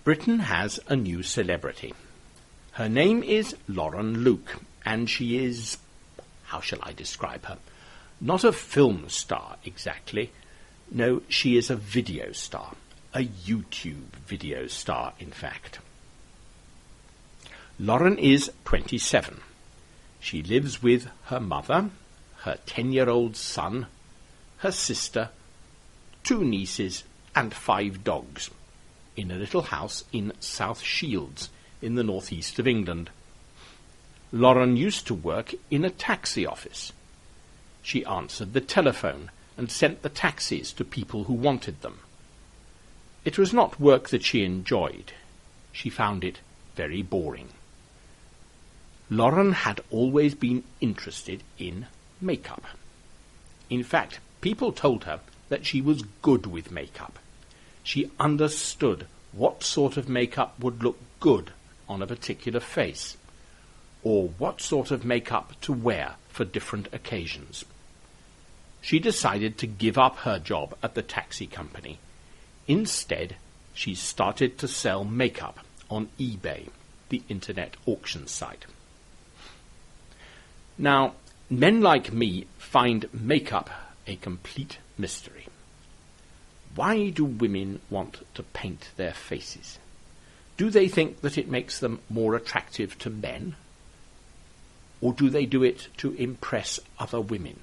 Britain has a new celebrity. Her name is Lauren Luke, and she is, how shall I describe her? Not a film star exactly. No, she is a video star. A YouTube video star, in fact. Lauren is 27. She lives with her mother, her 10-year-old son, her sister, 2 nieces and 5 dogs in a little house in South Shields in the northeast of England. Lauren used to work in a taxi office. She answered the telephone and sent the taxis to people who wanted them. It was not work that she enjoyed. She found it very boring. Lauren had always been interested in makeup. In fact, people told her that she was good with makeup. She understood what sort of makeup would look good on a particular face, or what sort of makeup to wear for different occasions. She decided to give up her job at the taxi company. Instead, she started to sell makeup on eBay, the internet auction site. Now, men like me find makeup a complete mystery. Why do women want to paint their faces? Do they think that it makes them more attractive to men? Or do they do it to impress other women?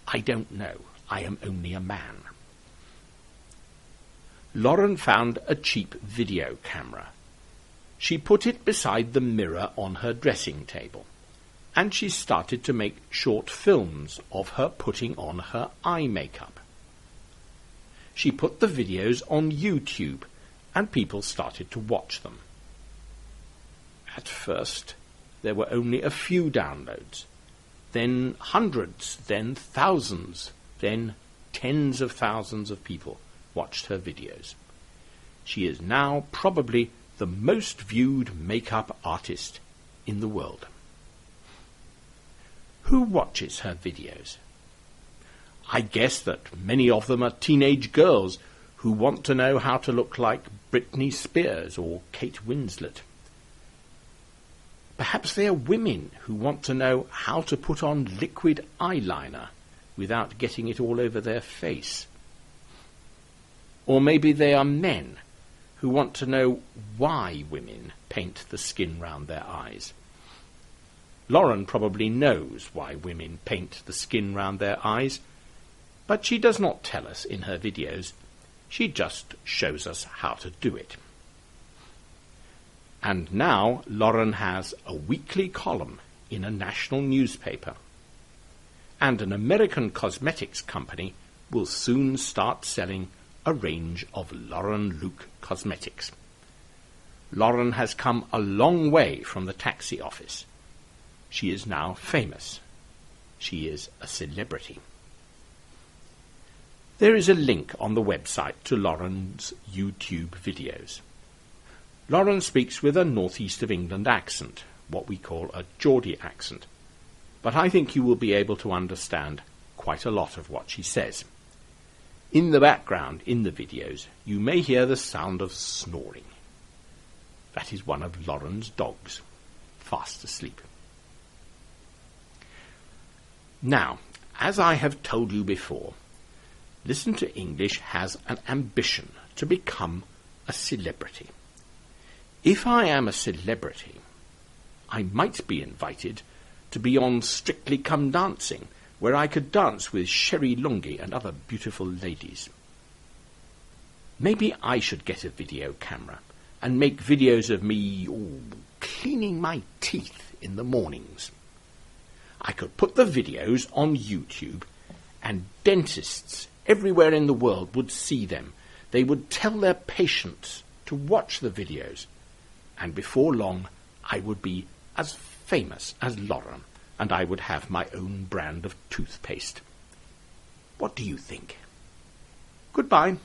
I don't know. I am only a man. Lauren found a cheap video camera. She put it beside the mirror on her dressing table, and she started to make short films of her putting on her eye makeup. She put the videos on YouTube, and people started to watch them. At first, there were only a few downloads, then hundreds, then thousands, then tens of thousands of people watched her videos. She is now probably the most viewed makeup artist in the world. Who watches her videos? I guess that many of them are teenage girls who want to know how to look like Britney Spears or Kate Winslet. Perhaps they are women who want to know how to put on liquid eyeliner without getting it all over their face. Or maybe they are men who want to know why women paint the skin round their eyes. Lauren probably knows why women paint the skin round their eyes, but she does not tell us in her videos. She just shows us how to do it. And now Lauren has a weekly column in a national newspaper. And an American cosmetics company will soon start selling a range of Lauren Luke cosmetics. Lauren has come a long way from the taxi office. She is now famous. She is a celebrity. There is a link on the website to Lauren's YouTube videos. Lauren speaks with a northeast of England accent, what we call a Geordie accent, but I think you will be able to understand quite a lot of what she says. In the background, in the videos, you may hear the sound of snoring. That is one of Lauren's dogs, fast asleep. Now, as I have told you before, Listen to English has an ambition to become a celebrity. If I am a celebrity, I might be invited to be on Strictly Come Dancing, where I could dance with Sherry Lungi and other beautiful ladies. Maybe I should get a video camera and make videos of me cleaning my teeth in the mornings. I could put the videos on YouTube, and dentists everywhere in the world would see them. They would tell their patients to watch the videos, and before long I would be as famous as Lauren, and I would have my own brand of toothpaste. What do you think? Goodbye.